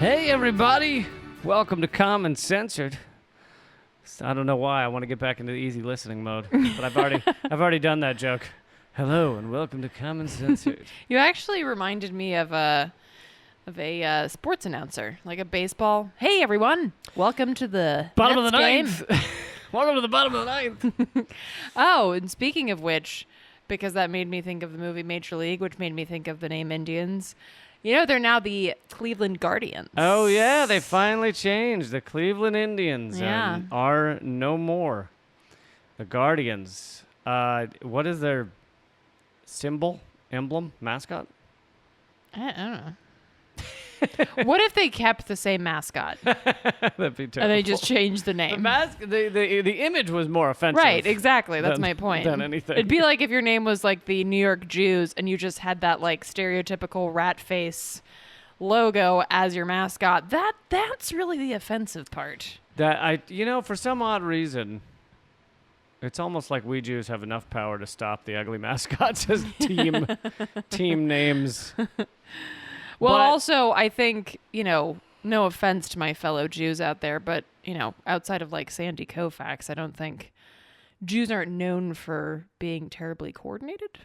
Hey everybody, welcome to Common Censored. I don't know why I want to get back into the easy listening mode, but I've already done that joke. Hello and welcome to Common Censored. You actually reminded me of a sports announcer, like a baseball. Hey everyone, welcome to the Bottom Nets of the game. ninth. Welcome to the bottom of the ninth. Oh, and speaking of which, because that made me think of the movie Major League, which made me think of the name Indians. You know, they're now the Cleveland Guardians. Oh yeah, they finally changed. The Cleveland Indians are no more. The Guardians. What is their symbol, emblem, mascot? I don't know. What if they kept the same mascot? That'd be terrible. And they just changed the name? The image was more offensive. Right, exactly. That's my point. Than anything. It'd be like if your name was like the New York Jews and you just had that like stereotypical rat face logo as your mascot. That's really the offensive part. For some odd reason, it's almost like we Jews have enough power to stop the ugly mascots as team names. Well, also, I think, no offense to my fellow Jews out there, but, outside of like Sandy Koufax, I don't think Jews aren't known for being terribly coordinated.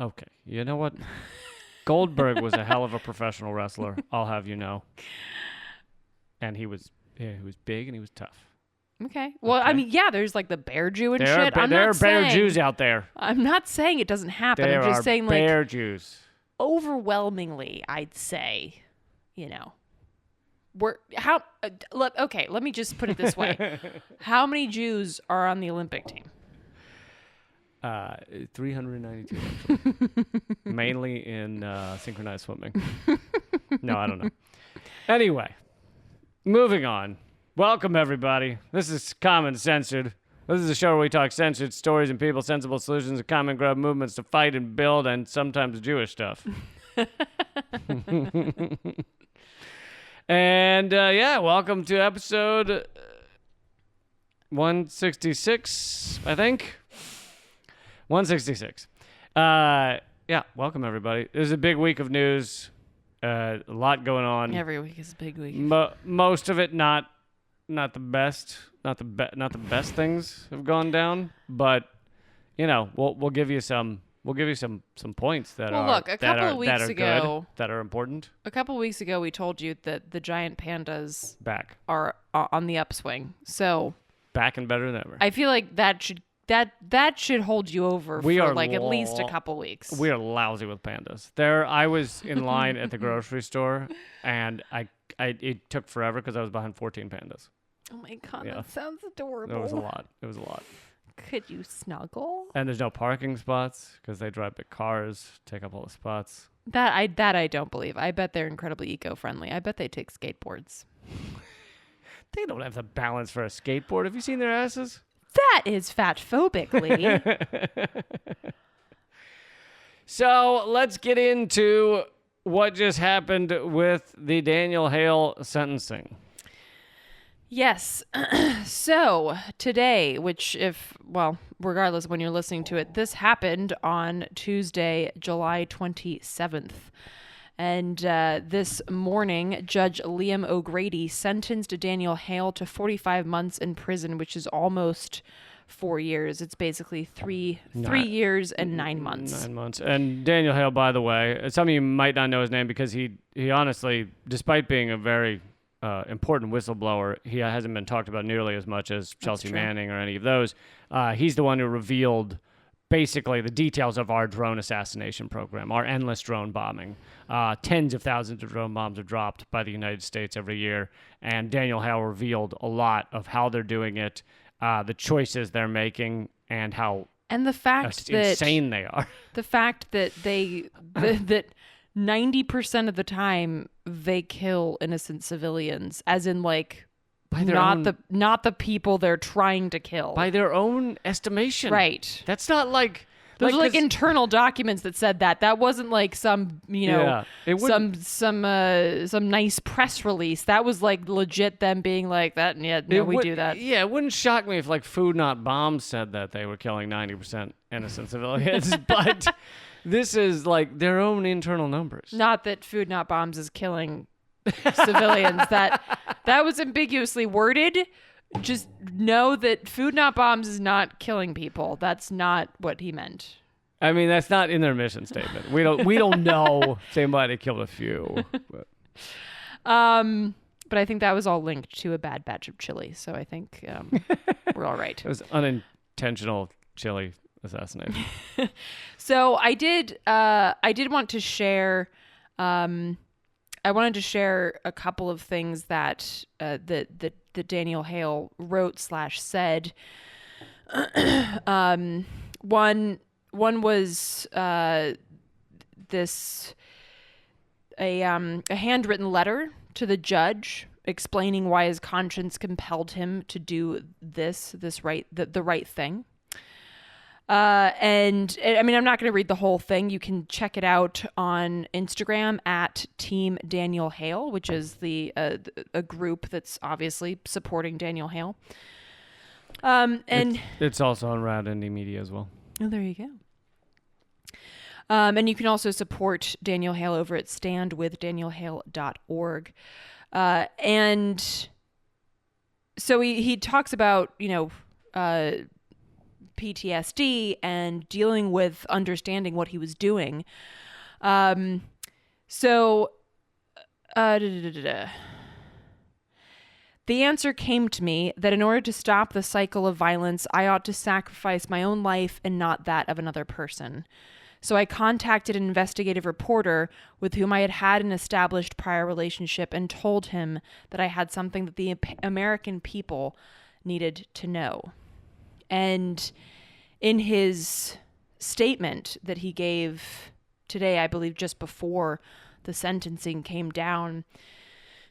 Okay. You know what? Goldberg was a hell of a professional wrestler, I'll have you know. And he was big and he was tough. Okay. Well, okay. I mean, yeah, there's like the bear Jew and shit. There are bear Jews out there. I'm not saying it doesn't happen. There I'm just are saying bear like Jews. Overwhelmingly, I'd say, let me just put it this way. How many Jews are on the Olympic team? 392. Mainly in synchronized swimming. No, I don't know. Anyway, moving on. Welcome, everybody. This is Common Censored. This is a show where we talk censored stories and people, sensible solutions, and common ground movements to fight and build, and sometimes Jewish stuff. And, welcome to episode 166, I think. 166. Welcome, everybody. This is a big week of news. A lot going on. Every week is a big week. Most of it not the best. Not the best things have gone down, but we'll give you some points that are important. A couple of weeks ago, we told you that the giant pandas are on the upswing. So back and better than ever. I feel like that should hold you over for like at least a couple weeks. We are lousy with pandas. I was in line at the grocery store, and it took forever because I was behind 14 pandas. Oh my God, that sounds adorable. It was a lot. Could you snuggle? And there's no parking spots because they drive big cars, take up all the spots. That I don't believe. I bet they're incredibly eco-friendly. I bet they take skateboards. They don't have the balance for a skateboard. Have you seen their asses? That is fat-phobic, Lee. So let's get into what just happened with the Daniel Hale sentencing. Yes. So today, regardless of when you're listening to it, this happened on Tuesday, July 27th. And this morning, Judge Liam O'Grady sentenced Daniel Hale to 45 months in prison, which is almost 4 years. It's basically three years and 9 months. 9 months. And Daniel Hale, by the way, some of you might not know his name because he honestly, despite being a very important whistleblower, he hasn't been talked about nearly as much as Chelsea Manning or any of those. He's the one who revealed basically the details of our drone assassination program, our endless drone bombing. Tens of thousands of drone bombs are dropped by the United States every year, and Daniel Hale revealed a lot of how they're doing it, the choices they're making, and how insane they are. The fact that that 90% of the time they kill innocent civilians, as in like not the people they're trying to kill. By their own estimation. Right. That's not like those are like internal documents that said that. That wasn't like some, some nice press release. That was like legit them being like that. And we do that. Yeah, it wouldn't shock me if like Food Not Bombs said that they were killing 90% innocent civilians, but this is like their own internal numbers. Not that Food Not Bombs is killing civilians. That was ambiguously worded. Just know that food not bombs is not killing people. That's not what he meant. I mean, that's not in their mission statement. We don't know. They might have killed a few. But I think that was all linked to a bad batch of chili. So I think we're all right. It was unintentional chili assassination. So I did want to share. I wanted to share a couple of things that that Daniel Hale wrote / said. One was a handwritten letter to the judge explaining why his conscience compelled him to do the right thing. And I mean, I'm not going to read the whole thing. You can check it out on Instagram at Team Daniel Hale, which is a group that's obviously supporting Daniel Hale. And it's also on Rad Indie Media as well. Oh, there you go. And you can also support Daniel Hale over at standwithdanielhale.org. And so he talks about, PTSD and dealing with understanding what he was doing. The answer came to me that in order to stop the cycle of violence, I ought to sacrifice my own life and not that of another person. So I contacted an investigative reporter with whom I had had an established prior relationship and told him that I had something that the American people needed to know. And in his statement that he gave today, I believe just before the sentencing came down,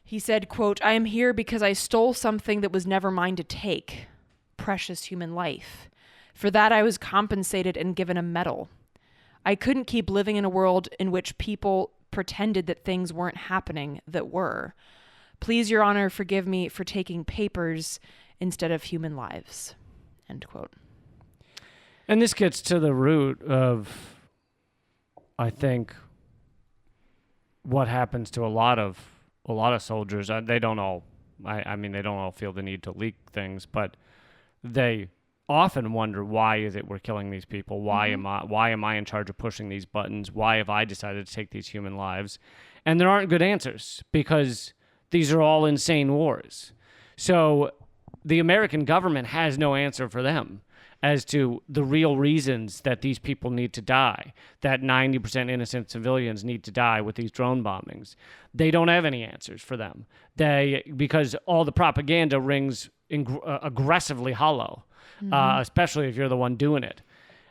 he said, quote, "I am here because I stole something that was never mine to take, precious human life. For that I was compensated and given a medal. I couldn't keep living in a world in which people pretended that things weren't happening that were. Please, Your Honor, forgive me for taking papers instead of human lives." End quote. And this gets to the root of, I think, what happens to a lot of soldiers. They don't all, they don't all feel the need to leak things, but they often wonder, why is it we're killing these people? Why am I in charge of pushing these buttons? Why have I decided to take these human lives? And there aren't good answers because these are all insane wars. So the American government has no answer for them as to the real reasons that these people need to die, that 90% innocent civilians need to die with these drone bombings. They don't have any answers for them. Because all the propaganda rings aggressively hollow, especially if you're the one doing it.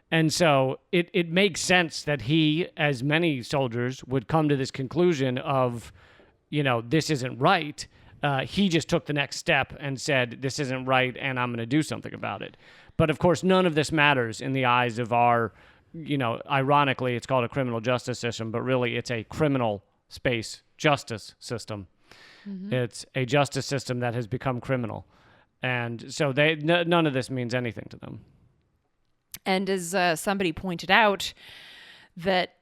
And so it makes sense that he, as many soldiers, would come to this conclusion of, this isn't right. He just took the next step and said, this isn't right, and I'm going to do something about it. But of course, none of this matters in the eyes of our, ironically, it's called a criminal justice system, but really it's a criminal space justice system. Mm-hmm. It's a justice system that has become criminal. And so none of this means anything to them. And as somebody pointed out, that,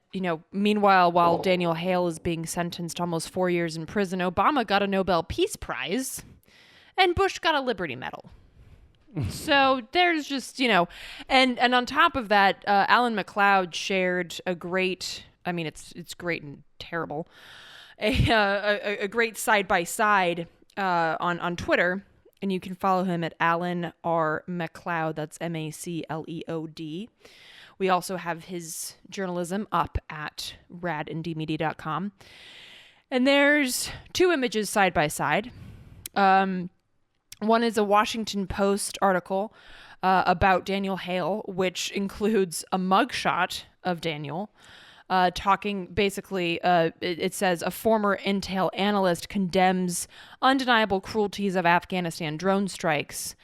meanwhile, while Daniel Hale is being sentenced almost 4 years in prison, Obama got a Nobel Peace Prize and Bush got a Liberty Medal. So there's just, and on top of that, Alan McLeod shared a great, it's great and terrible, a great side-by-side on Twitter. And you can follow him at Alan R. McLeod. That's MacLeod. We also have his journalism up at radindiemedia.com. And there's two images side by side. One is a Washington Post article about Daniel Hale, which includes a mugshot of Daniel, talking basically, it says, a former intel analyst condemns undeniable cruelties of Afghanistan drone strikes.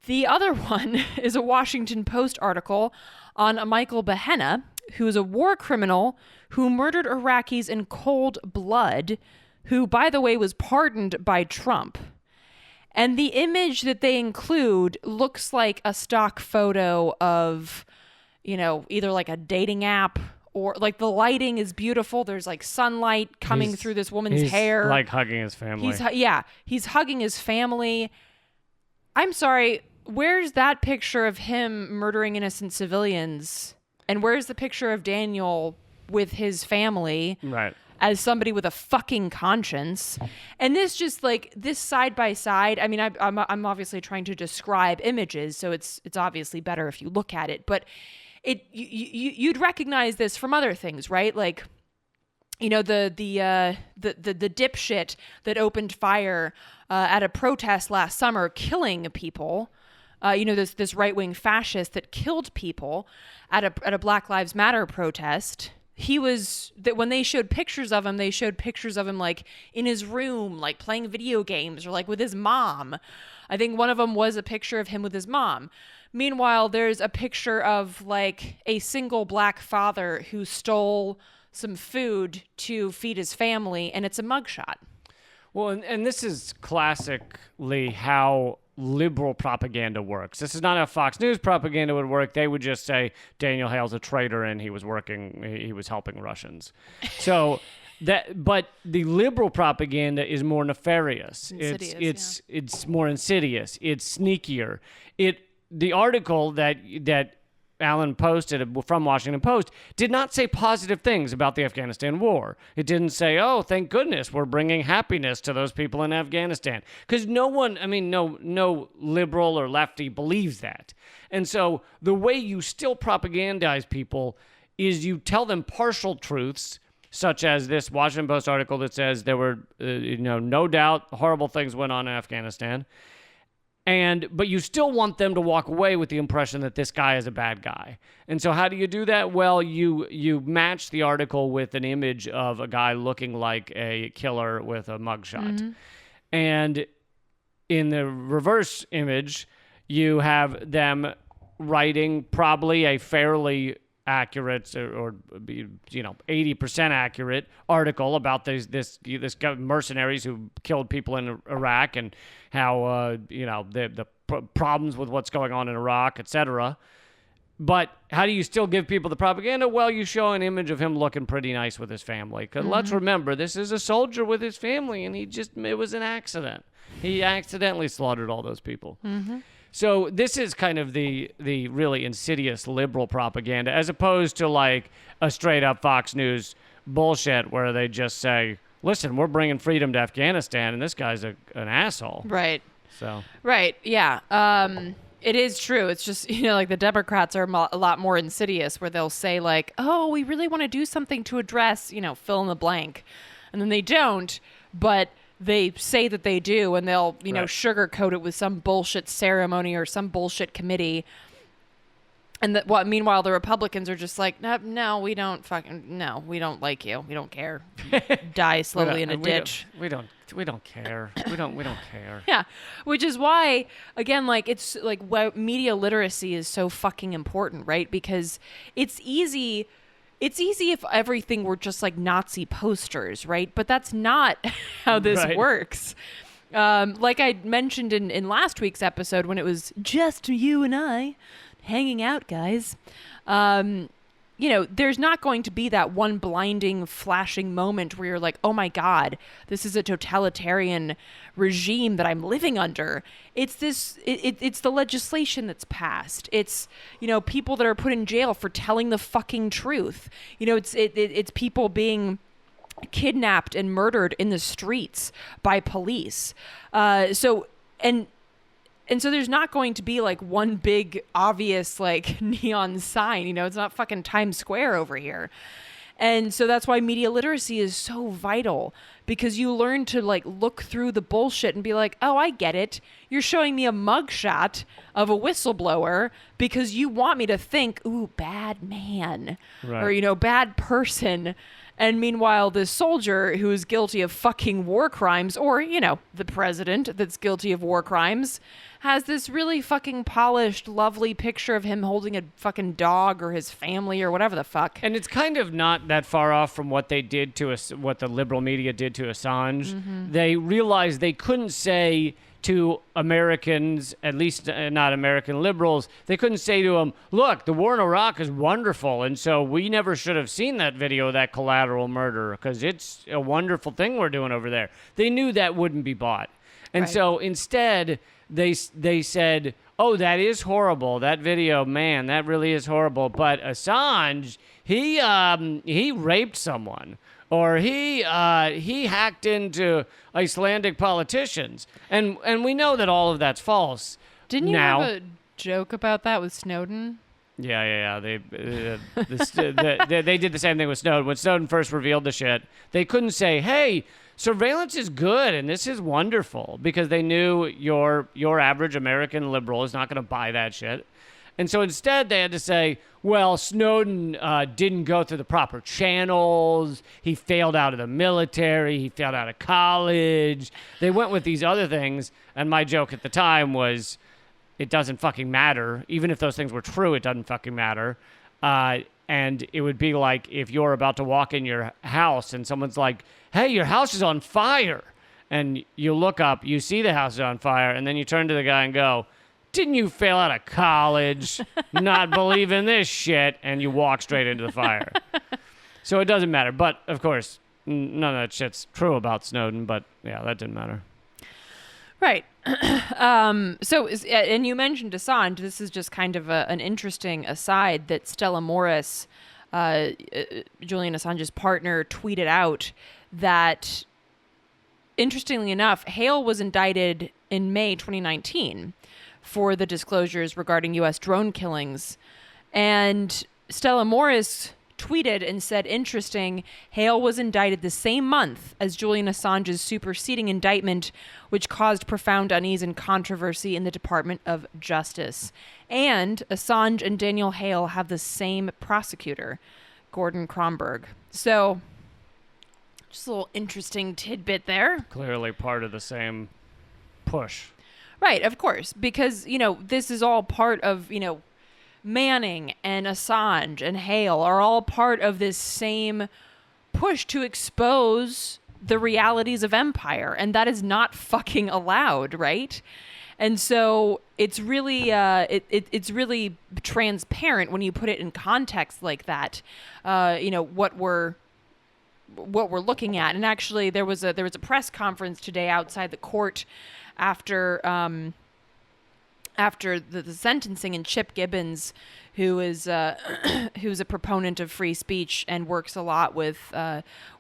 The other one is a Washington Post article on Michael Behenna, who is a war criminal who murdered Iraqis in cold blood, who, by the way, was pardoned by Trump. And the image that they include looks like a stock photo of, either like a dating app or like the lighting is beautiful. There's like sunlight coming through this woman's hair. Like hugging his family. He's hugging his family. I'm sorry, where's that picture of him murdering innocent civilians? And where's the picture of Daniel with his family? Right. As somebody with a fucking conscience. And this just like this side by side. I mean, I'm obviously trying to describe images, so it's obviously better if you look at it. But you'd recognize this from other things, right? Like, you know, the dipshit that opened fire at a protest last summer, killing people. You know, this right wing fascist that killed people at a Black Lives Matter protest. He was that when they showed pictures of him, like in his room, like playing video games or like with his mom. I think one of them was a picture of him with his mom. Meanwhile, there's a picture of like a single black father who stole some food to feed his family, and it's a mugshot. Well, and this is classically how liberal propaganda works. This is not how Fox News propaganda would work. They would just say Daniel Hale's a traitor and he was helping Russians. So but the liberal propaganda is more nefarious. It's more insidious. It's sneakier. The article that Alan posted from Washington Post did not say positive things about the Afghanistan war. It didn't say, oh, thank goodness we're bringing happiness to those people in Afghanistan. Because no liberal or lefty believes that. And so the way you still propagandize people is you tell them partial truths, such as this Washington Post article that says there were, no doubt horrible things went on in Afghanistan. But you still want them to walk away with the impression that this guy is a bad guy. And so how do you do that? Well, you match the article with an image of a guy looking like a killer with a mugshot. Mm-hmm. And in the reverse image, you have them writing probably a fairly accurate or 80% accurate article about this mercenaries who killed people in Iraq and how the problems with what's going on in Iraq, etc. But how do you still give people the propaganda? Well, you show an image of him looking pretty nice with his family. Because let's remember, this is a soldier with his family, and it was an accident. He accidentally slaughtered all those people. Mm-hmm. So this is kind of the really insidious liberal propaganda, as opposed to like a straight up Fox News bullshit where they just say, listen, we're bringing freedom to Afghanistan and this guy's an asshole. Right. So. Right. Yeah. It is true. It's just, like the Democrats are a lot more insidious where they'll say like, oh, we really want to do something to address, fill in the blank. And then they don't, but they say that they do, and they'll, sugarcoat it with some bullshit ceremony or some bullshit committee. And meanwhile, the Republicans are just like, no, we don't we don't like you. We don't care. Die slowly in a ditch. We don't care. We don't care. Yeah. Which is why, again, like, it's like media literacy is so fucking important, right? Because it's easy if everything were just like Nazi posters, right? But that's not how this works. Like I mentioned in last week's episode when it was just you and I hanging out, guys. There's not going to be that one blinding, flashing moment where you're like, oh my God, this is a totalitarian regime that I'm living under. It's it's the legislation that's passed. It's, people that are put in jail for telling the fucking truth. It's people being kidnapped and murdered in the streets by police. And so there's not going to be like one big obvious like neon sign, it's not fucking Times Square over here. And so that's why media literacy is so vital, because you learn to like look through the bullshit and be like, oh, I get it. You're showing me a mugshot of a whistleblower because you want me to think, ooh, bad man, right, or, bad person. And meanwhile, this soldier who is guilty of fucking war crimes, or, the president that's guilty of war crimes, has this really fucking polished, lovely picture of him holding a fucking dog or his family or whatever the fuck. And it's kind of not that far off from what they did to us, what the liberal media did to Assange. Mm-hmm. They realized they couldn't say to Americans, at least not American liberals. They couldn't say to them, look, the war in Iraq is wonderful, and so we never should have seen that video of that collateral murder because it's a wonderful thing we're doing over there. They knew that wouldn't be bought. And so instead, they said, oh, that is horrible. That video, man, that really is horrible. But Assange, he raped someone. Or he hacked into Icelandic politicians, and we know that all of that's false. Didn't you have a joke about that with Snowden? Yeah. They did the same thing with Snowden. When Snowden first revealed the shit, they couldn't say, "Hey, surveillance is good and this is wonderful," because they knew your average American liberal is not going to buy that shit. And so instead, they had to say, well, Snowden didn't go through the proper channels. He failed out of the military. He failed out of college. They went with these other things. And my joke at the time was, it doesn't fucking matter. Even if those things were true, it doesn't fucking matter. And it would be like if you're about to walk in your house and someone's like, hey, your house is on fire. And you look up, you see the house is on fire, and then you turn to the guy and go, didn't you fail out of college, not believe in this shit, and you walk straight into the fire. So it doesn't matter. But, of course, none of that shit's true about Snowden, but, yeah, that didn't matter. Right. And you mentioned Assange. This is just kind of an interesting aside that Stella Morris, Julian Assange's partner, tweeted out that, interestingly enough, Hale was indicted in May 2019 for the disclosures regarding U.S. drone killings. And Stella Morris tweeted and said, interesting, Hale was indicted the same month as Julian Assange's superseding indictment, which caused profound unease and controversy in the Department of Justice. And Assange and Daniel Hale have the same prosecutor, Gordon Kromberg. So, just a little interesting tidbit there. Clearly part of the same push. Right, of course, because, this is all part of, Manning and Assange and Hale are all part of this same push to expose the realities of empire, and that is not fucking allowed, right? And so it's really it's really transparent when you put it in context like that. What we're looking at. And actually, there was a press conference today outside the court after the sentencing, and Chip Gibbons, who is who's a proponent of free speech and works a lot with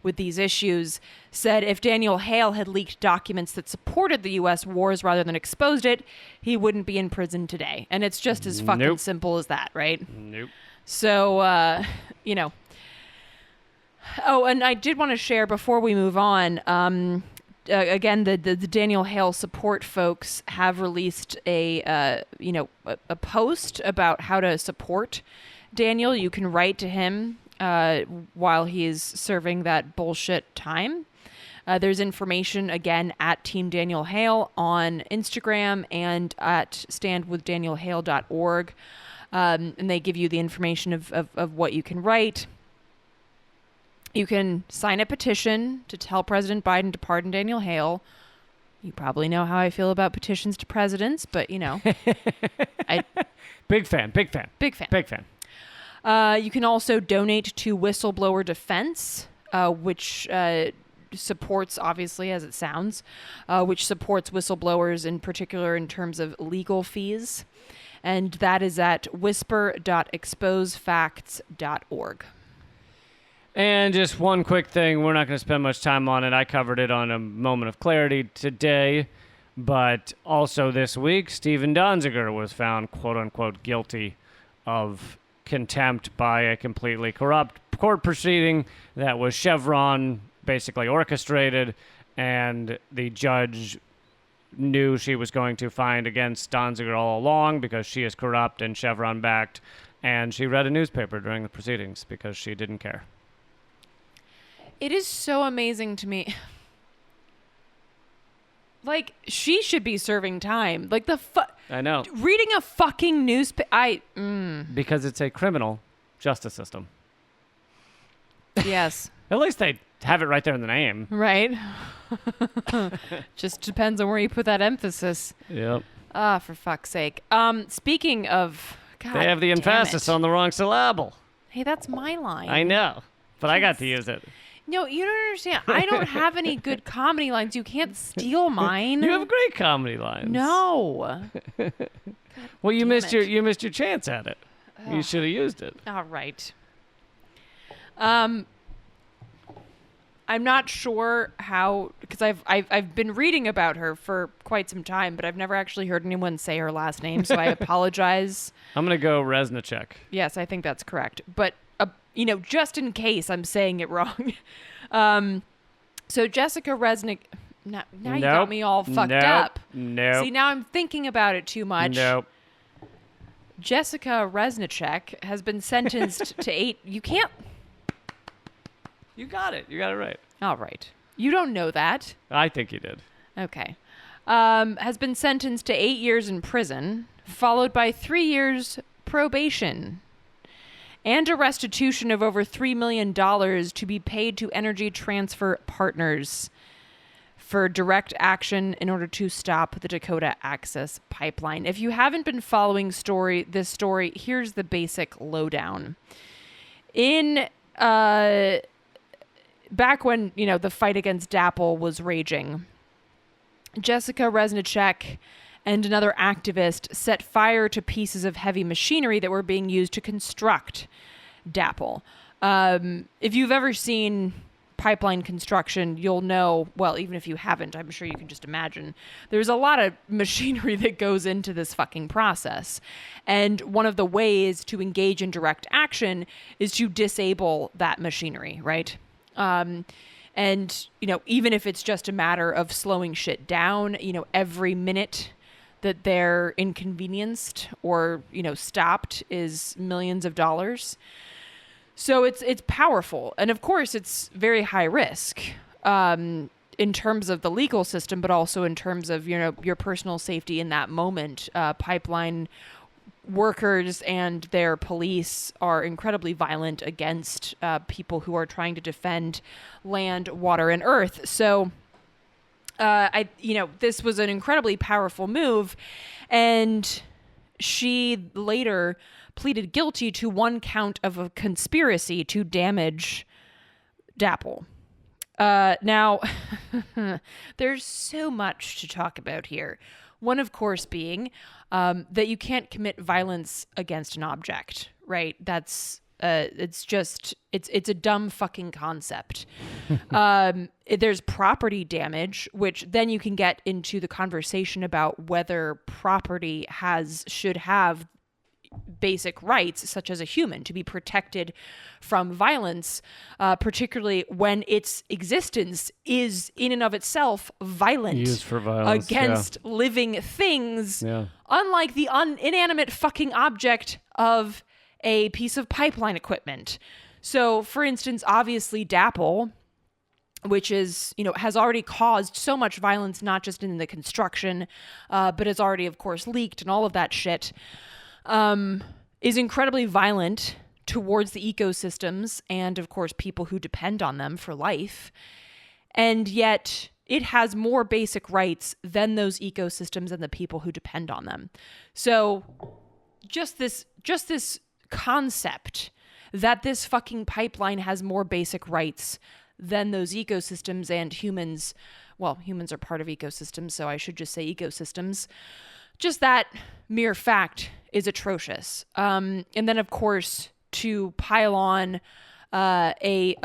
these issues, said if Daniel Hale had leaked documents that supported the U.S. wars rather than exposed it, he wouldn't be in prison today. And it's just as fucking simple as that, right? Nope. So, Oh, and I did want to share before we move on. Again, the Daniel Hale support folks have released a post about how to support Daniel. You can write to him while he is serving that bullshit time. There's information again at Team Daniel Hale on Instagram and at standwithdanielhale.org, and they give you the information of what you can write. You can sign a petition to tell President Biden to pardon Daniel Hale. You probably know how I feel about petitions to presidents, but, Big fan. You can also donate to Whistleblower Defense, which supports, obviously, as it sounds, which supports whistleblowers in particular in terms of legal fees. And that is at whisper.exposefacts.org. And just one quick thing, we're not going to spend much time on it. I covered it on A Moment of Clarity today, but also this week, Stephen Donziger was found, quote-unquote, guilty of contempt by a completely corrupt court proceeding that was Chevron basically orchestrated, and the judge knew she was going to find against Donziger all along because she is corrupt and Chevron-backed, and she read a newspaper during the proceedings because she didn't care. It is so amazing to me. Like, she should be serving time. Like, I know. Reading a fucking newspaper. Because it's a criminal justice system. Yes. At least they have it right there in the name. Right. Just depends on where you put that emphasis. Yep. For fuck's sake. Speaking of, God, They have the damn emphasis it. on the wrong syllable. Hey, that's my line. I know, but I got to use it. No, you don't understand. I don't have any good comedy lines. You can't steal mine. You have great comedy lines. No. Well, you damn missed it. your chance at it. You should have used it. All right. I'm not sure how, because I've been reading about her for quite some time, but I've never actually heard anyone say her last name, so I apologize. I'm gonna go Reznicek. Yes, I think that's correct. But just in case I'm saying it wrong. So Jessica Reznicek. Now you got me all fucked up. Nope. See, now I'm thinking about it too much. Nope. Jessica Reznicek has been sentenced to 8. You can't. You got it. You got it right. All right. You don't know that. I think you did. Okay. Has been sentenced to 8 years in prison, followed by 3 years probation, and a restitution of over $3 million to be paid to Energy Transfer Partners for direct action in order to stop the Dakota Access Pipeline. If you haven't been following this story, here's the basic lowdown. In back when, the fight against DAPL was raging, Jessica Reznicek and another activist set fire to pieces of heavy machinery that were being used to construct DAPL. If you've ever seen pipeline construction, you'll know, well, even if you haven't, I'm sure you can just imagine, there's a lot of machinery that goes into this fucking process. And one of the ways to engage in direct action is to disable that machinery, right? And, even if it's just a matter of slowing shit down, every minute that they're inconvenienced or, stopped is millions of dollars. So it's powerful. And of course, it's very high risk in terms of the legal system, but also in terms of, your personal safety in that moment. Pipeline workers and their police are incredibly violent against people who are trying to defend land, water, and earth. So, this was an incredibly powerful move. And she later pleaded guilty to 1 count of a conspiracy to damage DAPL. Now, there's so much to talk about here. One, of course, being that you can't commit violence against an object, right? That's it's a dumb fucking concept. There's property damage, which then you can get into the conversation about whether property should have basic rights, such as a human, to be protected from violence, particularly when its existence is in and of itself violent, used for violence against living things, unlike the inanimate fucking object of a piece of pipeline equipment. So, for instance, obviously DAPL, which is, has already caused so much violence, not just in the construction, but has already, of course, leaked and all of that shit, is incredibly violent towards the ecosystems and, of course, people who depend on them for life. And yet it has more basic rights than those ecosystems and the people who depend on them. So just this concept that this fucking pipeline has more basic rights than those ecosystems and humans, well, humans are part of ecosystems, so I should just say ecosystems. Just that mere fact is atrocious. And then, of course, to pile on a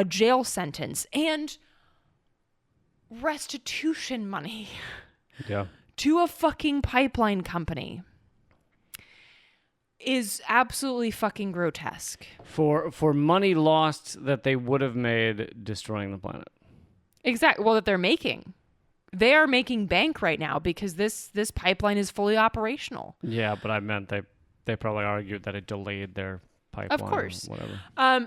jail sentence and restitution money to a fucking pipeline company is absolutely fucking grotesque. For money lost that they would have made destroying the planet. Exactly. Well, that they're making. They are making bank right now because this pipeline is fully operational. Yeah, but I meant they probably argued that it delayed their pipeline. Of course. Or whatever.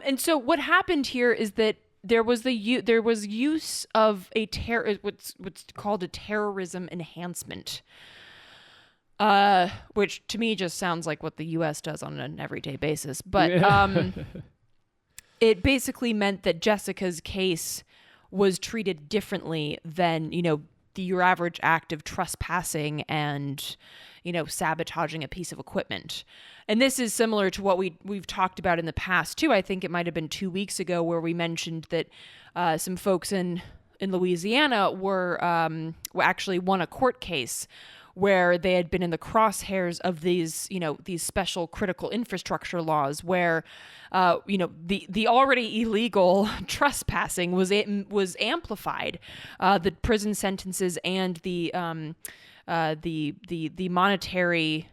And so what happened here is that there was use of what's called a terrorism enhancement, which to me just sounds like what the U.S. does on an everyday basis. But it basically meant that Jessica's case was treated differently than, your average act of trespassing and, sabotaging a piece of equipment. And this is similar to what we've talked about in the past too. I think it might have been 2 weeks ago where we mentioned that some folks in Louisiana were actually won a court case where they had been in the crosshairs of these special critical infrastructure laws where, the already illegal trespassing was amplified. The prison sentences and the monetary,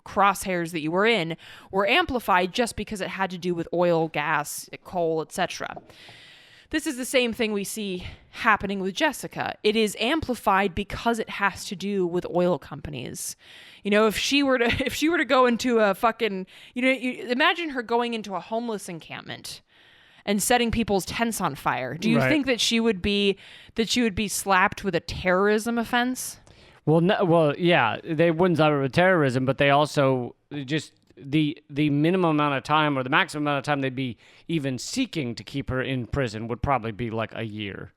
crosshairs that you were in were amplified just because it had to do with oil, gas, coal, etc. This is the same thing we see happening with Jessica. It is amplified because it has to do with oil companies. If she were to go into a fucking, imagine her going into a homeless encampment and setting people's tents on fire. Do you think that she would be slapped with a terrorism offense? Well, yeah, they wouldn't stop it with terrorism, but they also just the minimum amount of time or the maximum amount of time they'd be even seeking to keep her in prison would probably be like a year.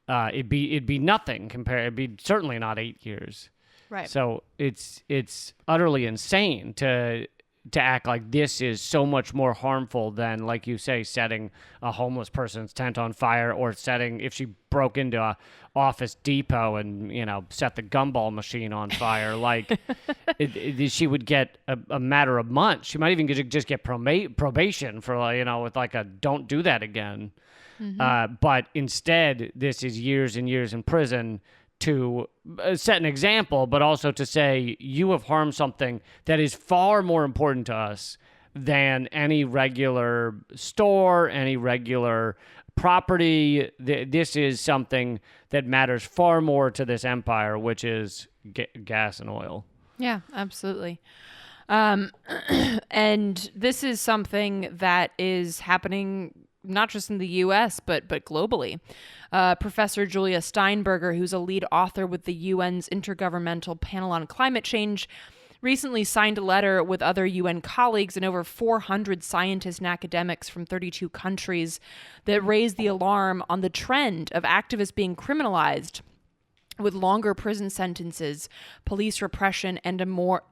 It'd be nothing compared. It'd be certainly not 8 years. Right. So it's utterly insane to act like this is so much more harmful than, like you say, setting a homeless person's tent on fire, or setting, if she broke into a Office Depot and set the gumball machine on fire, like she would get a matter of months. She might even just get probation for with like a don't do that again. Mm-hmm. But instead, this is years and years in prison to set an example, but also to say you have harmed something that is far more important to us than any regular store, any regular property. This is something that matters far more to this empire, which is gas and oil. Yeah, absolutely. And this is something that is happening not just in the U.S., but globally. Professor Julia Steinberger, who's a lead author with the UN's Intergovernmental Panel on Climate Change, recently signed a letter with other UN colleagues and over 400 scientists and academics from 32 countries that raised the alarm on the trend of activists being criminalized with longer prison sentences, police repression, and more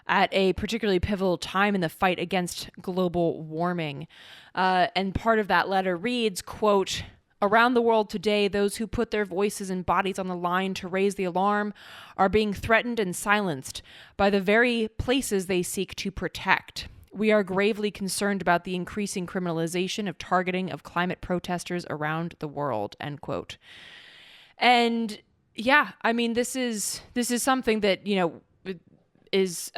at a particularly pivotal time in the fight against global warming. And part of that letter reads, quote, "Around the world today, those who put their voices and bodies on the line to raise the alarm are being threatened and silenced by the very places they seek to protect. We are gravely concerned about the increasing criminalization of targeting of climate protesters around the world," end quote. And yeah, I mean, this is something that, is,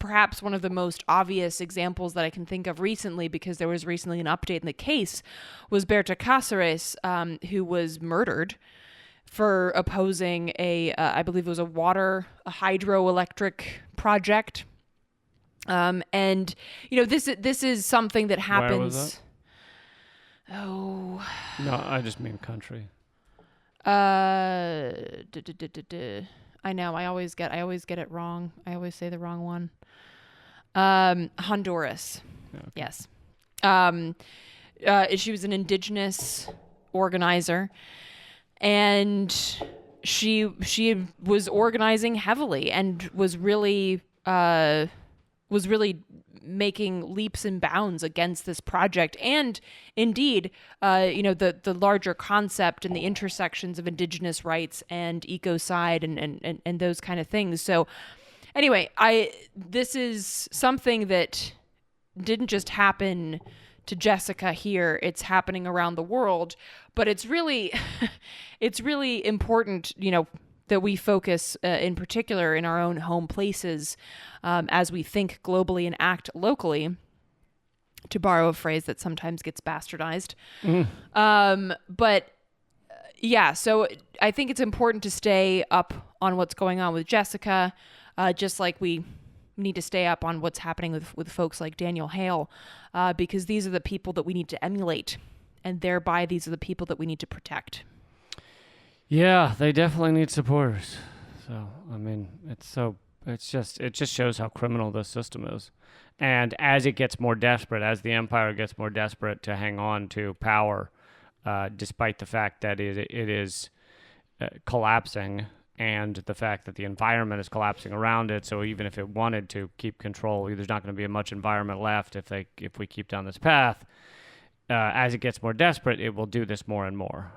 perhaps one of the most obvious examples that I can think of recently, because there was recently an update in the case, was Berta Cáceres, who was murdered for opposing I believe it was a hydroelectric project. And, this is something that happens. Where was that? Oh. No, I just mean country. I know. I always get it wrong. I always say the wrong one. Honduras. Okay. Yes. She was an indigenous organizer, and she was organizing heavily and was really making leaps and bounds against this project, and indeed, the larger concept and the intersections of indigenous rights and ecocide and those kind of things. So, anyway, this is something that didn't just happen to Jessica here; it's happening around the world. But it's really, it's really important, that we focus in particular in our own home places as we think globally and act locally, to borrow a phrase that sometimes gets bastardized. But yeah, so I think it's important to stay up on what's going on with Jessica, just like we need to stay up on what's happening with folks like Daniel Hale, because these are the people that we need to emulate, and thereby these are the people that we need to protect. Yeah, they definitely need supporters. So, it's it just shows how criminal this system is. And as it gets more desperate, as the empire gets more desperate to hang on to power, despite the fact that it is collapsing, and the fact that the environment is collapsing around it, so even if it wanted to keep control, there's not going to be much environment left if we keep down this path. As it gets more desperate, it will do this more and more,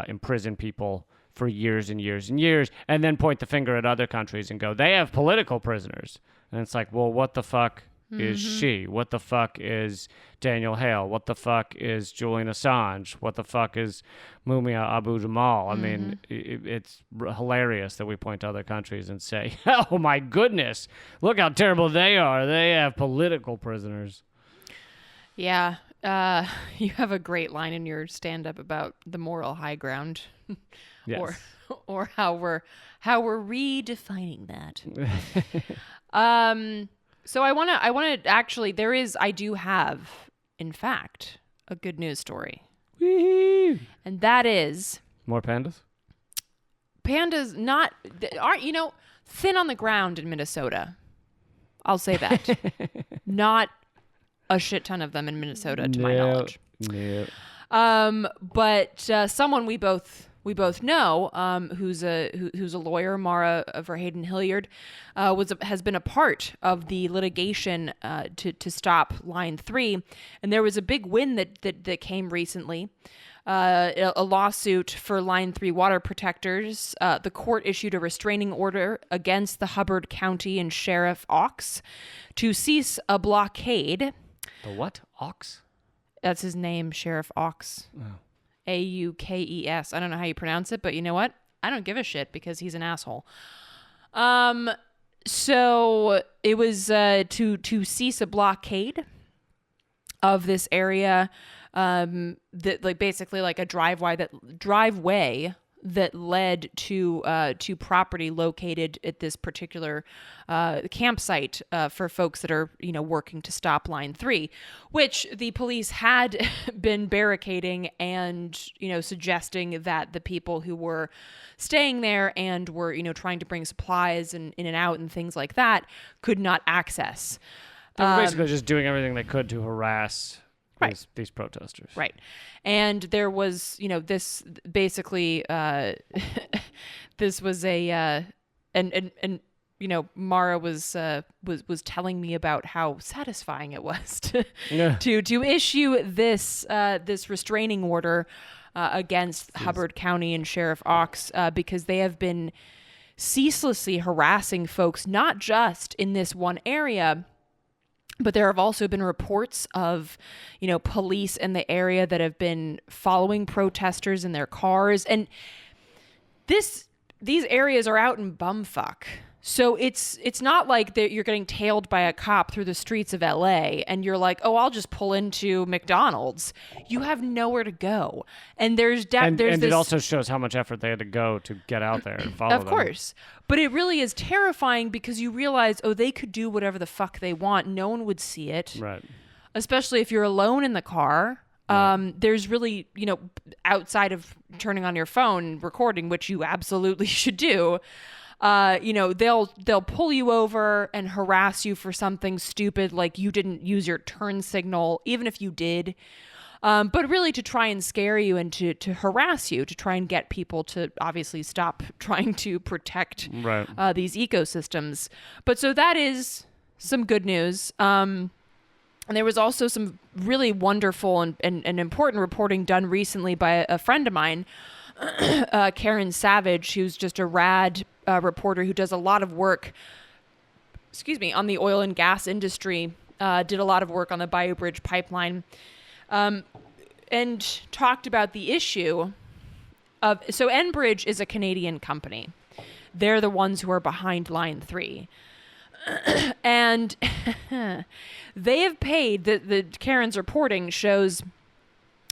imprison people for years and years and years, and then point the finger at other countries and go, they have political prisoners. And it's like, well, what the fuck is she? What the fuck is Daniel Hale? What the fuck is Julian Assange? What the fuck is Mumia Abu-Jamal? I mean, it's hilarious that we point to other countries and say, oh my goodness, look how terrible they are. They have political prisoners. Yeah. You have a great line in your stand-up about the moral high ground. Yes. or how we're redefining that. So I want to actually, I do have, in fact, a good news story. Wee-hoo. And that is... More pandas? Pandas aren't, thin on the ground in Minnesota. I'll say that. Not a shit ton of them in Minnesota, to my knowledge. No. But someone we both know, who's a lawyer, Mara Verheyden Hilliard, has been a part of the litigation to stop Line 3, and there was a big win that came recently. A lawsuit for Line 3 water protectors. The court issued a restraining order against the Hubbard County and Sheriff Ox to cease a blockade. The what? Ox? That's his name, Sheriff Ox. Oh. Aukes. I don't know how you pronounce it, but you know what? I don't give a shit because he's an asshole. So it was to cease a blockade of this area, that basically a driveway that led to property located at this particular campsite for folks that are working to stop Line 3, which the police had been barricading and suggesting that the people who were staying there and were trying to bring supplies and in and out and things like that could not access. They were basically just doing everything they could to harass these protesters. Right. And there was, this basically, this was and Mara was telling me about how satisfying it was to issue this restraining order against Hubbard County and Sheriff Ox, because they have been ceaselessly harassing folks, not just in this one area, but there have also been reports of, police in the area that have been following protesters in their cars. And these areas are out in bumfuck. So it's not like that you're getting tailed by a cop through the streets of LA and you're like, oh, I'll just pull into McDonald's. You have nowhere to go. And it also shows how much effort they had to go to get out there and follow them. Of course. But it really is terrifying because you realize, they could do whatever the fuck they want. No one would see it. Right. Especially if you're alone in the car. There's really, outside of turning on your phone recording, which you absolutely should do, they'll pull you over and harass you for something stupid like you didn't use your turn signal, even if you did. But really to try and scare you and to harass you, to try and get people to obviously stop trying to protect these ecosystems. But so that is some good news. And there was also some really wonderful and important reporting done recently by a friend of mine, Karen Savage, who's just a rad reporter who does a lot of work, on the oil and gas industry, did a lot of work on the Bayou Bridge pipeline, and talked about the issue of, so Enbridge is a Canadian company. They're the ones who are behind Line 3. And they have paid, the Karen's reporting shows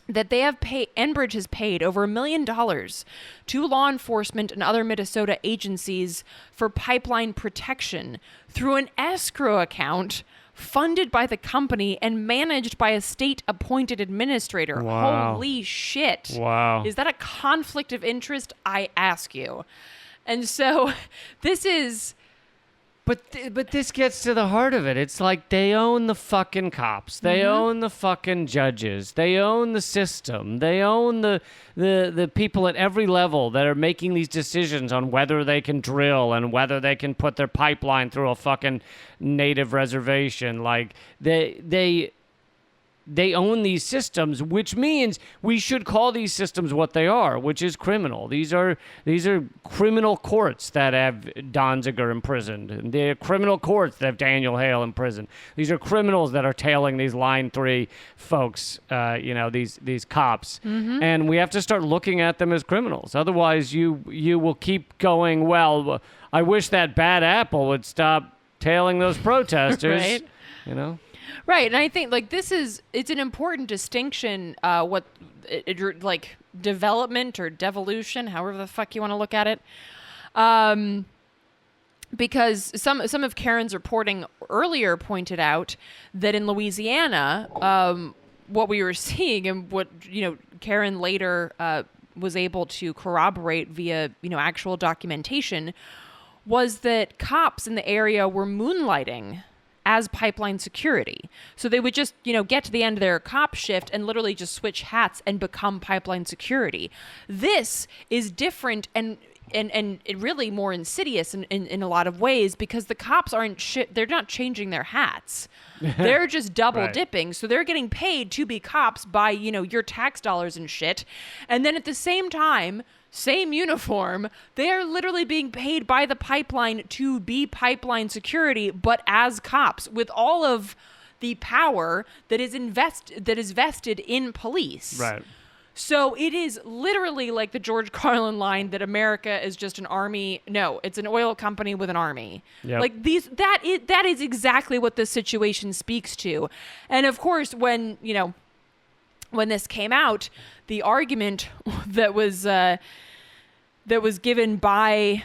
that Enbridge has paid over $1 million to law enforcement and other Minnesota agencies for pipeline protection through an escrow account funded by the company and managed by a state-appointed administrator. Wow. Holy shit. Wow. Is that a conflict of interest? I ask you. And so this is But this gets to the heart of it. It's like they own the fucking cops. They own the fucking judges. They own the system. They own the people at every level that are making these decisions on whether they can drill and whether they can put their pipeline through a fucking native reservation. Like they own these systems, which means we should call these systems what they are, which is criminal. These are criminal courts that have Donziger imprisoned. And they're criminal courts that have Daniel Hale imprisoned. These are criminals that are tailing these Line 3 folks, these cops. And we have to start looking at them as criminals. Otherwise, you will keep going, well, I wish that bad apple would stop tailing those protesters. Right. You know? Right, and I think like it's an important distinction. Like development or devolution, however the fuck you want to look at it, because some of Karen's reporting earlier pointed out that in Louisiana, what we were seeing and what Karen later was able to corroborate via actual documentation was that cops in the area were moonlighting as pipeline security. So they would just, get to the end of their cop shift and literally just switch hats and become pipeline security. This is different and really more insidious in a lot of ways because the cops they're not changing their hats. They're just double dipping. So they're getting paid to be cops by, your tax dollars and shit. And then at the same time, same uniform, they are literally being paid by the pipeline to be pipeline security, but as cops with all of the power that is vested in police. Right. So it is literally like the George Carlin line that America is just an army. No, it's an oil company with an army. Yep. Like that is exactly what this situation speaks to. And of course, when this came out, the argument that was given by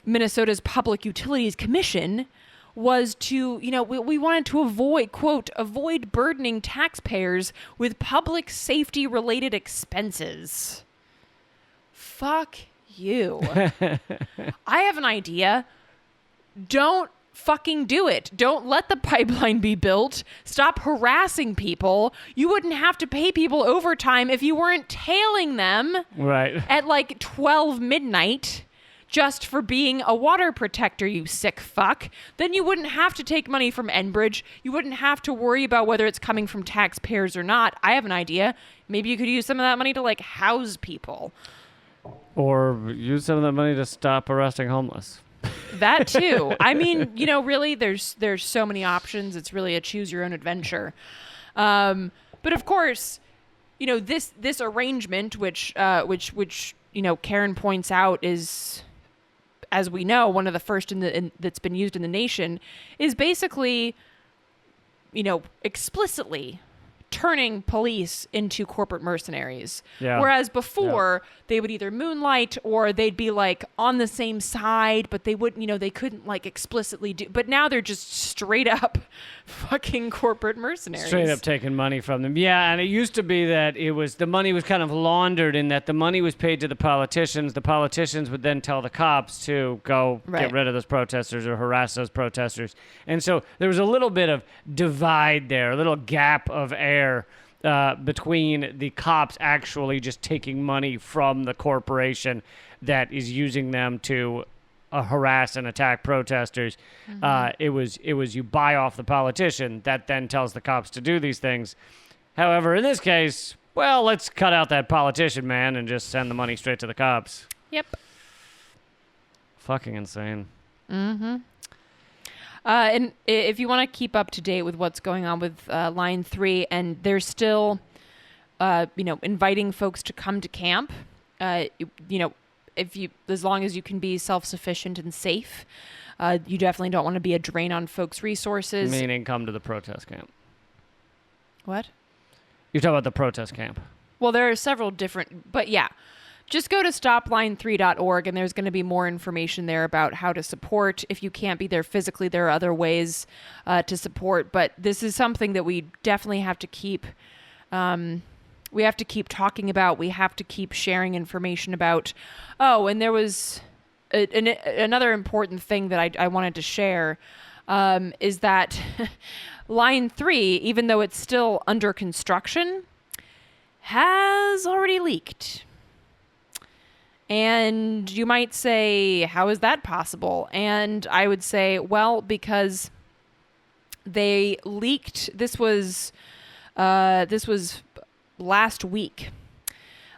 Minnesota's Public Utilities Commission was to, we wanted to avoid burdening taxpayers with public safety related expenses. Fuck you. I have an idea. Don't fucking do it. Don't let the pipeline be built. Stop harassing people. You wouldn't have to pay people overtime if you weren't tailing them at like 12 midnight just for being a water protector, you sick fuck. Then you wouldn't have to take money from Enbridge. You wouldn't have to worry about whether it's coming from taxpayers or not. I have an idea. Maybe you could use some of that money to like house people. Or use some of that money to stop arresting homeless. That too. I mean, really, there's so many options. It's really a choose your own adventure. But of course, this arrangement, which Karen points out is, as we know, one of the first that's been used in the nation, is basically, explicitly turning police into corporate mercenaries. Yeah. Whereas before they would either moonlight or they'd be like on the same side, but they wouldn't, they couldn't like explicitly do, but now they're just straight up fucking corporate mercenaries. Straight up taking money from them. Yeah. And it used to be that the money was kind of laundered in that the money was paid to the politicians. The politicians would then tell the cops to go get rid of those protesters or harass those protesters. And so there was a little bit of divide there, a little gap of air between the cops actually just taking money from the corporation that is using them to harass and attack protesters. It was you buy off the politician that then tells the cops to do these things. However, in this case, well, let's cut out that politician, man, and just send the money straight to the cops. Yep. Fucking insane. Mm-hmm. And if you want to keep up to date with what's going on with Line 3, and they're still, inviting folks to come to camp, as long as you can be self-sufficient and safe, you definitely don't want to be a drain on folks' resources. Meaning come to the protest camp. What? You're talking about the protest camp. Well, there are several different, but yeah. Just go to stopline3.org and there's going to be more information there about how to support. If you can't be there physically, there are other ways to support. But this is something that we definitely have to keep. We have to keep talking about. We have to keep sharing information about. Oh, and there was another important thing that I wanted to share is that Line 3, even though it's still under construction, has already leaked. And you might say, how is that possible? And I would say, well, because they leaked. This was last week.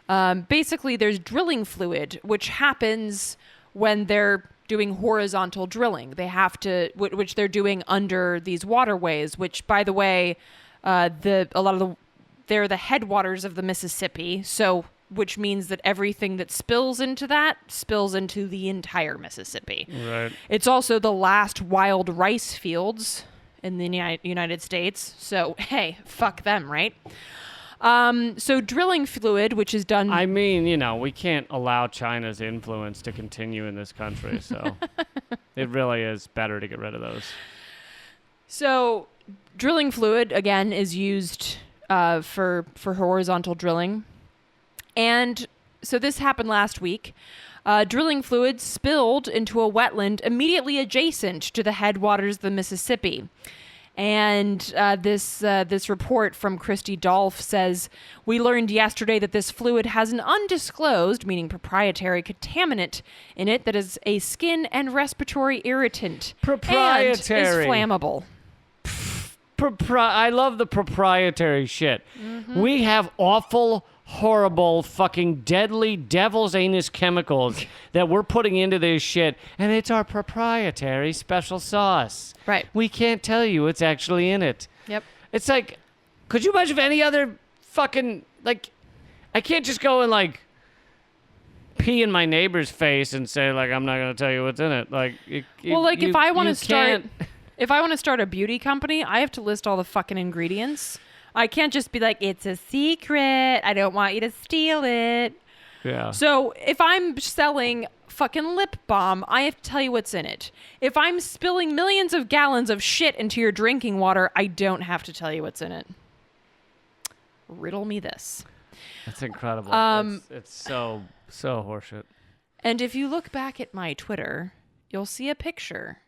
Basically, there's drilling fluid, which happens when they're doing horizontal drilling. They have to, which they're doing under these waterways. Which, by the way, they're the headwaters of the Mississippi. So, which means that everything that spills into the entire Mississippi. Right. It's also the last wild rice fields in the United States. So, hey, fuck them, right? So drilling fluid, which is done... I mean, we can't allow China's influence to continue in this country, so it really is better to get rid of those. So drilling fluid, again, is used for horizontal drilling. And so this happened last week. Drilling fluid spilled into a wetland immediately adjacent to the headwaters of the Mississippi. And this report from Christy Dolph says, we learned yesterday that this fluid has an undisclosed, meaning proprietary, contaminant in it that is a skin and respiratory irritant. Proprietary. And is flammable. I love the proprietary shit. Mm-hmm. We have awful, horrible, fucking deadly devil's anus chemicals that we're putting into this shit, and it's our proprietary special sauce. Right. We can't tell you what's actually in it. Yep. It's like, could you imagine if any other fucking, I can't just go and, pee in my neighbor's face and say, I'm not going to tell you what's in it. If I want to start a beauty company, I have to list all the fucking ingredients. I can't just be like, it's a secret. I don't want you to steal it. Yeah. So if I'm selling fucking lip balm, I have to tell you what's in it. If I'm spilling millions of gallons of shit into your drinking water, I don't have to tell you what's in it. Riddle me this. That's incredible. It's so horseshit. And if you look back at my Twitter, you'll see a picture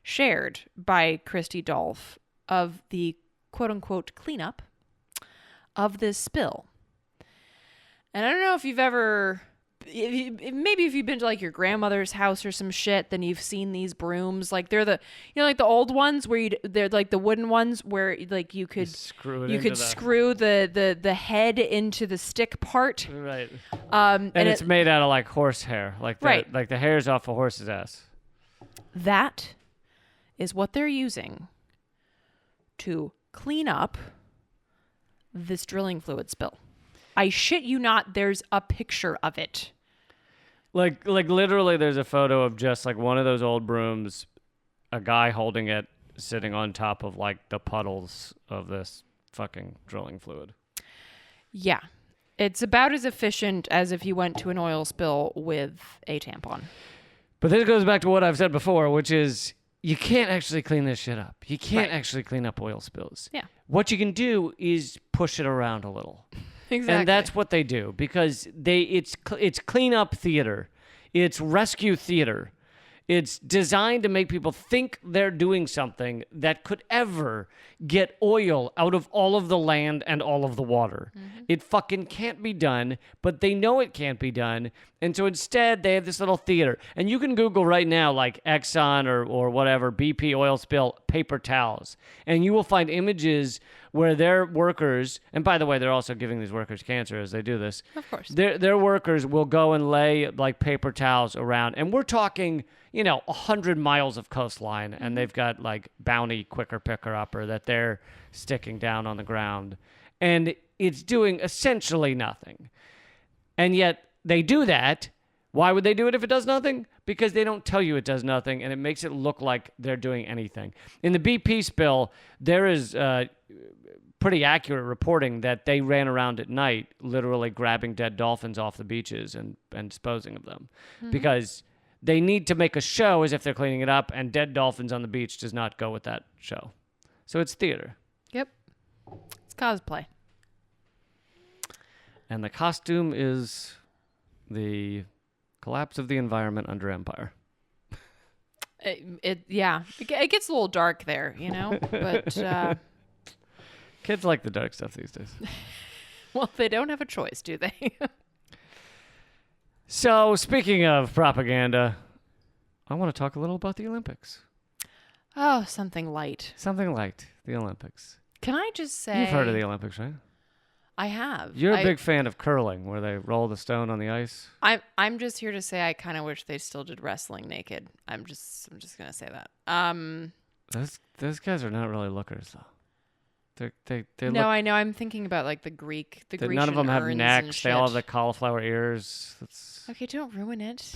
shared by Christy Dolph of the quote-unquote cleanup of this spill. And I don't know if you've ever... Maybe if you've been to your grandmother's house or some shit, then you've seen these brooms. They're the the old ones where they're the wooden ones where you could screw the head into the stick part. Right. And it's made out of horse hair, like the hairs off a horse's ass. That is what they're using to clean up this drilling fluid spill. I shit you not, there's a picture of it. Literally there's a photo of just one of those old brooms, a guy holding it, sitting on top of the puddles of this fucking drilling fluid. Yeah. It's about as efficient as if you went to an oil spill with a tampon. But this goes back to what I've said before, which is you can't actually clean this shit up. You can't actually clean up oil spills. Yeah. What you can do is push it around a little. Exactly. And that's what they do because it's cleanup theater. It's rescue theater. It's designed to make people think they're doing something that could ever get oil out of all of the land and all of the water. Mm-hmm. It fucking can't be done, but they know it can't be done. And so instead, they have this little theater. And you can Google right now, Exxon or whatever, BP oil spill, paper towels. And you will find images where their workers, and by the way, they're also giving these workers cancer as they do this. Of course. Their workers will go and lay paper towels around. And we're talking, 100 miles of coastline, and they've got Bounty quicker picker upper that they're sticking down on the ground. And it's doing essentially nothing. And yet they do that. Why would they do it if it does nothing? Because they don't tell you it does nothing, and it makes it look like they're doing anything. In the BP spill, there is pretty accurate reporting that they ran around at night literally grabbing dead dolphins off the beaches and disposing of them. Mm-hmm. Because they need to make a show as if they're cleaning it up, and dead dolphins on the beach does not go with that show. So it's theater. Yep. It's cosplay. And the costume is the collapse of the environment under empire. It gets a little dark there, but Kids like the dark stuff these days. well, they don't have a choice, do they? So, speaking of propaganda, I want to talk a little about the Olympics. Oh, something light. Something light, the Olympics. Can I just say... You've heard of the Olympics, right? I have. You're a big fan of curling, where they roll the stone on the ice. I'm just here to say I kind of wish they still did wrestling naked. I'm just going to say that. Those guys are not really lookers, though. They no, look, I know. I'm thinking about like the Grecian none of them have urns necks. and They all have shit. the cauliflower ears. Okay, don't ruin it.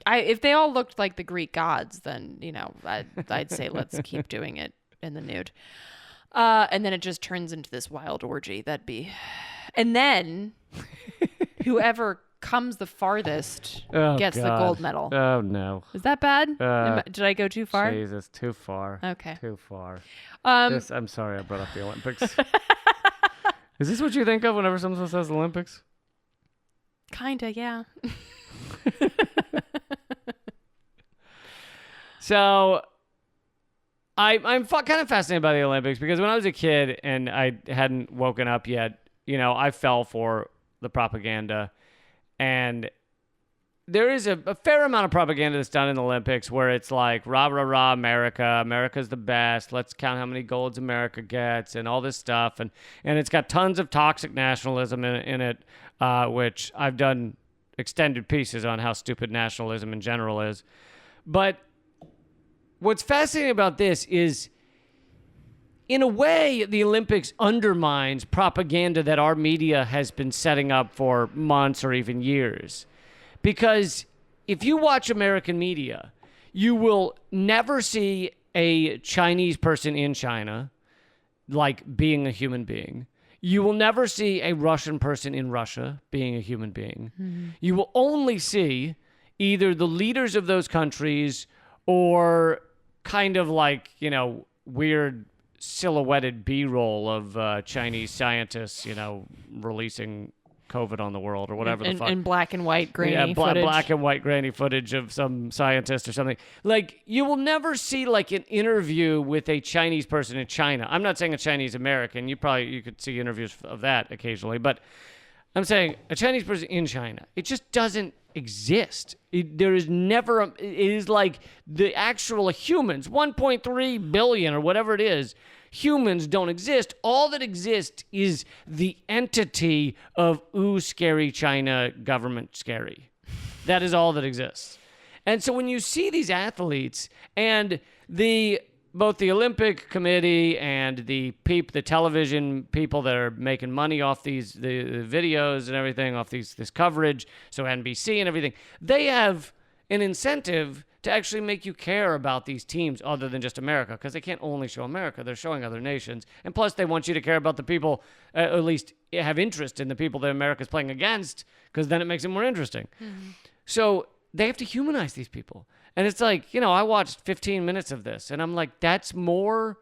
If they all looked like the Greek gods, then I'd say let's keep doing it in the nude. And then it just turns into this wild orgy. And then whoever comes the farthest gets the gold medal. Oh no! Is that bad? Did I go too far? Jesus, too far. Okay, too far. I'm sorry I brought up the Olympics. Is this what you think of whenever someone says Olympics? Kinda, yeah. So, I'm kind of fascinated by the Olympics because when I was a kid and I hadn't woken up yet, I fell for the propaganda. And there is a fair amount of propaganda that's done in the Olympics where it's like, rah, rah, rah, America. America's the best. Let's count how many golds America gets and all this stuff. And it's got tons of toxic nationalism in it, which I've done extended pieces on how stupid nationalism in general is. But what's fascinating about this is, in a way, the Olympics undermines propaganda that our media has been setting up for months or even years. Because if you watch American media, you will never see a Chinese person in China like being a human being. You will never see a Russian person in Russia being a human being. Mm-hmm. You will only see either the leaders of those countries or kind of like, weird silhouetted B-roll of Chinese scientists, releasing COVID on the world or whatever the fuck. And black and white grainy footage. Black and white grainy footage of some scientist or something. Like, you will never see like an interview with a Chinese person in China. I'm not saying a Chinese American. You could see interviews of that occasionally, but I'm saying a Chinese person in China. It just doesn't exist. There is never it is like the actual humans, 1.3 billion or whatever it is. Humans don't exist. All that exists is the entity of scary China government scary. That is all that exists. And so when you see these athletes and both the Olympic Committee and the television people that are making money off the videos and everything, off this coverage, so NBC and everything, they have an incentive to actually make you care about these teams other than just America, because they can't only show America, they're showing other nations. And plus, they want you to care about the people, at least have interest in the people that America's playing against, because then it makes it more interesting. Mm-hmm. So they have to humanize these people. And it's like, I watched 15 minutes of this, and I'm like, that's more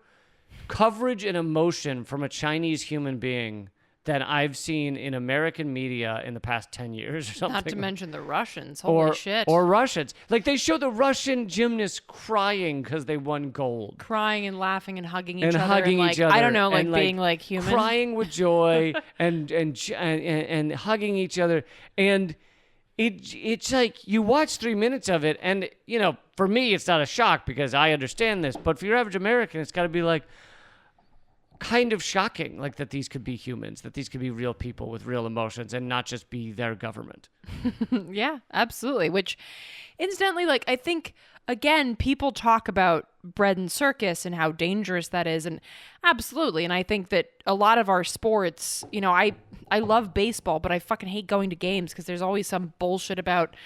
coverage and emotion from a Chinese human being than I've seen in American media in the past 10 years or something. Not to mention the Russians. Holy shit. Or Russians. Like, they show the Russian gymnasts crying because they won gold. Crying and laughing and hugging each and other. Hugging each other. I don't know, like being like human. Crying with joy and hugging each other. And it's like you watch 3 minutes of it, and, for me, it's not a shock because I understand this. But for your average American, it's got to be like, kind of shocking, like that these could be humans, that these could be real people with real emotions and not just be their government. Yeah, absolutely. Which, incidentally, like, I think, again, people talk about bread and circus and how dangerous that is. And absolutely. And I think that a lot of our sports, I love baseball, but I fucking hate going to games because there's always some bullshit about,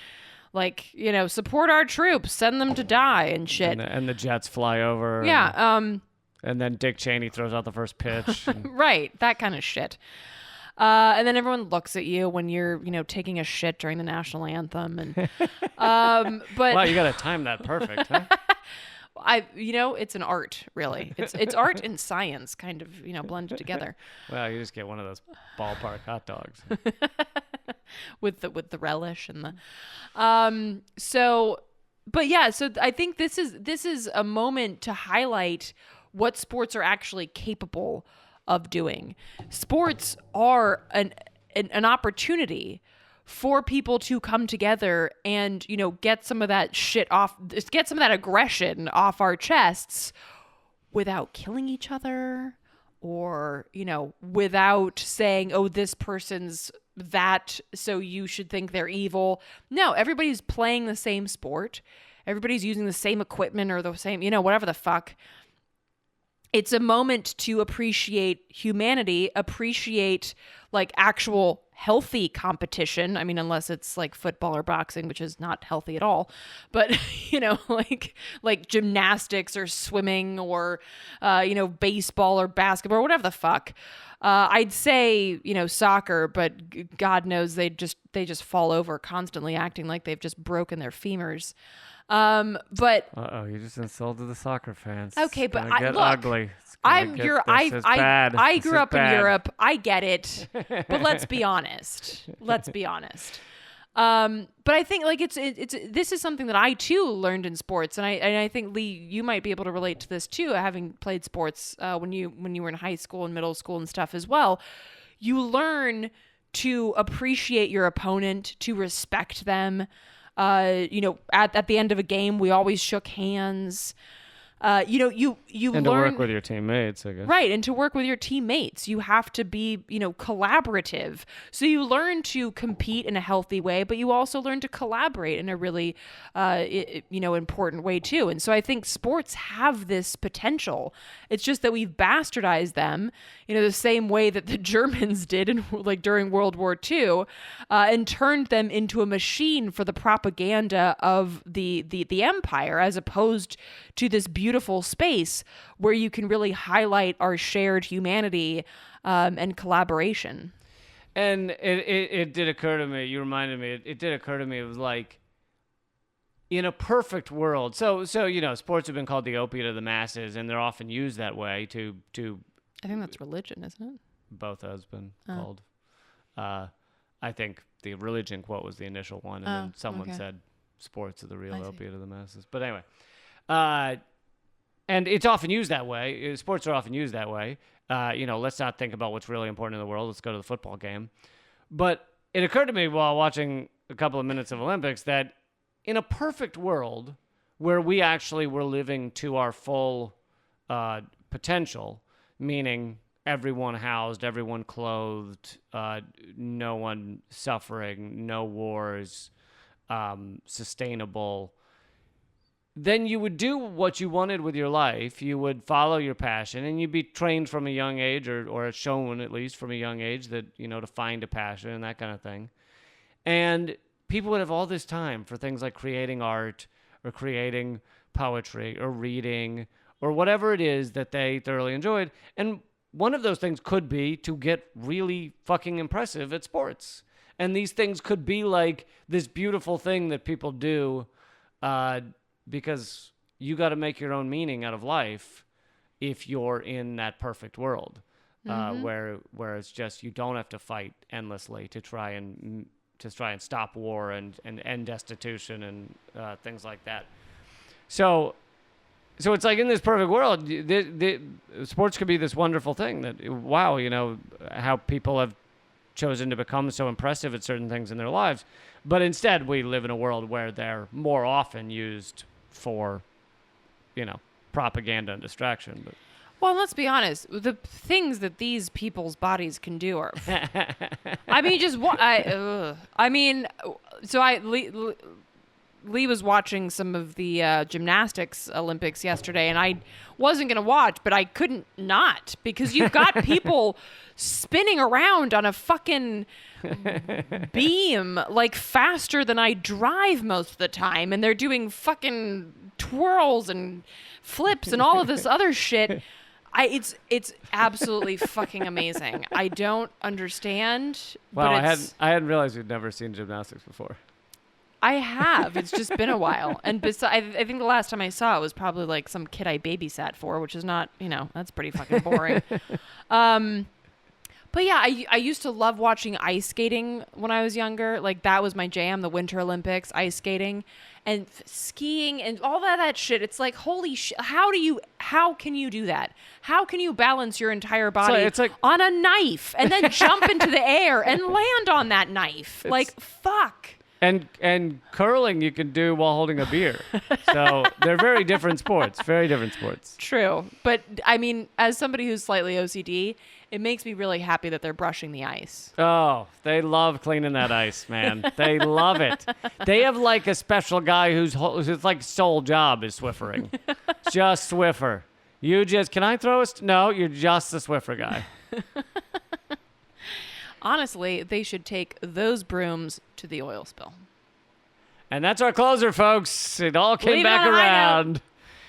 like, support our troops, send them to die and shit. And the jets fly over. Yeah. And then Dick Cheney throws out the first pitch. Right. That kind of shit. And then everyone looks at you when you're, taking a shit during the national anthem. And, but wow, you got to time that perfect, huh? it's an art, really. It's art and science kind of, blended together. Well, you just get one of those ballpark hot dogs. with the relish and the so I think this is a moment to highlight what sports are actually capable of doing. Sports are an opportunity for people to come together and, get some of that shit off, get some of that aggression off our chests without killing each other or, without saying, oh, this person's that, so you should think they're evil. No, everybody's playing the same sport. Everybody's using the same equipment or the same, whatever the fuck. It's a moment to appreciate humanity, appreciate like actual healthy competition. I mean, unless it's like football or boxing, which is not healthy at all. But, like gymnastics or swimming or, baseball or basketball or whatever the fuck. I'd say, soccer, but God knows they just fall over constantly acting like they've just broken their femurs. But you just insulted the soccer fans. Okay, but look, ugly. I grew up in Europe. I get it, but let's be honest. But I think like it's this is something that I too learned in sports, and I think Lee, you might be able to relate to this too, having played sports when you were in high school and middle school and stuff as well. You learn to appreciate your opponent, to respect them. At the end of a game, we always shook hands. You and learn to work with your teammates, I guess. Right, and to work with your teammates, you have to be, collaborative. So you learn to compete in a healthy way, but you also learn to collaborate in a really, important way too. And so I think sports have this potential. It's just that we've bastardized them, the same way that the Germans did during World War II, and turned them into a machine for the propaganda of the empire, as opposed to this beautiful space where you can really highlight our shared humanity and collaboration. And it did occur to me, you reminded me, it did occur to me, it was like, in a perfect world, so sports have been called the opiate of the masses, and they're often used that way to I think that's religion, isn't it? Both has been called. I think the religion quote was the initial one, and then someone said sports are the real opiate of the masses. But anyway, and it's often used that way. Sports are often used that way. Let's not think about what's really important in the world. Let's go to the football game. But it occurred to me while watching a couple of minutes of Olympics that in a perfect world where we actually were living to our full potential, meaning everyone housed, everyone clothed, no one suffering, no wars, sustainable, then you would do what you wanted with your life. You would follow your passion, and you'd be trained from a young age, or shown at least from a young age that, to find a passion and that kind of thing. And people would have all this time for things like creating art or creating poetry or reading or whatever it is that they thoroughly enjoyed. And one of those things could be to get really fucking impressive at sports. And these things could be like this beautiful thing that people do because you got to make your own meaning out of life if you're in that perfect world where it's just you don't have to fight endlessly to try and stop war and end destitution and things like that. So it's like in this perfect world, the sports could be this wonderful thing that, wow, how people have chosen to become so impressive at certain things in their lives. But instead, we live in a world where they're more often used for, propaganda and distraction. But well, let's be honest. The things that these people's bodies can do are, I mean, just what Lee was watching some of the gymnastics Olympics yesterday, and I wasn't going to watch, but I couldn't not, because you've got people spinning around on a fucking beam like faster than I drive most of the time, and they're doing fucking twirls and flips and all of this other shit. It's absolutely fucking amazing. I don't understand. Wow, but I hadn't realized you'd never seen gymnastics before. I have. It's just been a while. And I think the last time I saw it was probably like some kid I babysat for, which is not, that's pretty fucking boring. But yeah, I used to love watching ice skating when I was younger. Like that was my jam, the Winter Olympics, ice skating and skiing and all that shit. It's like, holy shit. How can you do that? How can you balance your entire body on a knife and then jump into the air and land on that knife? Like, fuck. And curling you can do while holding a beer. So they're very different sports. Very different sports. True. But I mean, as somebody who's slightly OCD, it makes me really happy that they're brushing the ice. Oh, they love cleaning that ice, man. They love it. They have like a special guy whose like sole job is Swiffering. Just Swiffer. Can I throw no, you're just the Swiffer guy. Honestly, they should take those brooms to the oil spill. And that's our closer, folks. It all came back around.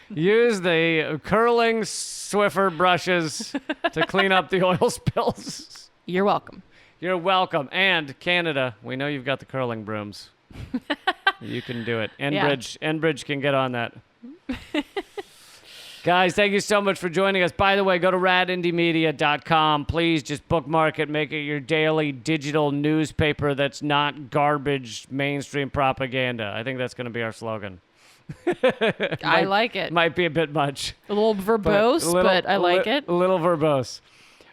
Use the curling Swiffer brushes to clean up the oil spills. You're welcome. You're welcome. And Canada, we know you've got the curling brooms. You can do it. Enbridge can get on that. Guys, thank you so much for joining us. By the way, go to radindiemedia.com. Please just bookmark it. Make it your daily digital newspaper that's not garbage mainstream propaganda. I think that's going to be our slogan. I like it. Might be a bit much. A little verbose, but I like it. A little verbose.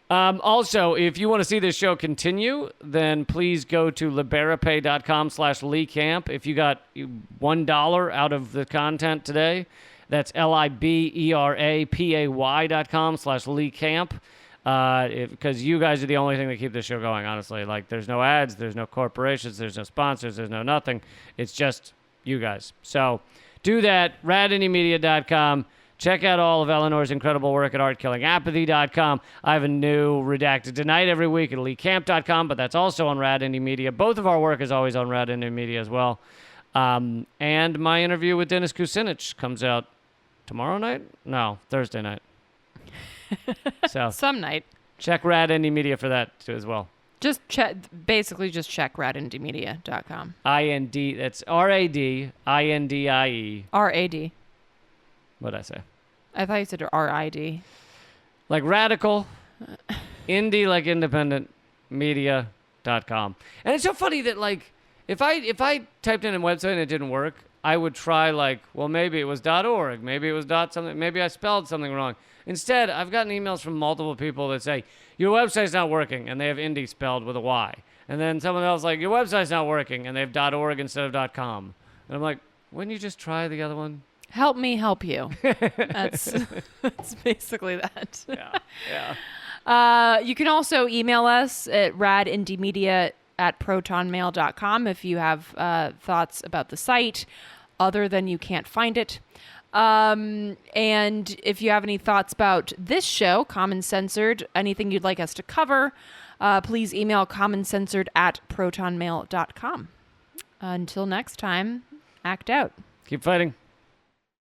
Also, if you want to see this show continue, then please go to liberapay.com/LeeCamp. If you got $1 out of the content today, that's liberapay.com/LeeCamp. Because you guys are the only thing that keep this show going, honestly. Like, there's no ads, there's no corporations, there's no sponsors, there's no nothing. It's just you guys. So do that, radindiemedia.com. Check out all of Eleanor's incredible work at artkillingapathy.com. I have a new Redacted Tonight every week at leecamp.com, but that's also on Rad Indie Media. Both of our work is always on Rad Indie Media as well. And my interview with Dennis Kucinich comes out tomorrow night? No, Thursday night. So some night. Check Rad Indie Media for that too as well. Just check radindiemedia.com. That's RADINDIE. RAD. What'd I say? I thought you said RID. Like radical, indie like independent, media.com. And it's so funny that like if I typed in a website and it didn't work, I would try like, well, maybe it was .org, maybe it was .something, maybe I spelled something wrong. Instead, I've gotten emails from multiple people that say, your website's not working, and they have indie spelled with a Y. And then someone else like, your website's not working, and they have .org instead of .com. And I'm like, wouldn't you just try the other one? Help me help you. That's basically that. Yeah. You can also email us at radindiemedia@protonmail.com if you have thoughts about the site other than you can't find it. And if you have any thoughts about this show, Common Censored, anything you'd like us to cover, please email commoncensored@protonmail.com. Until next time, act out. Keep fighting.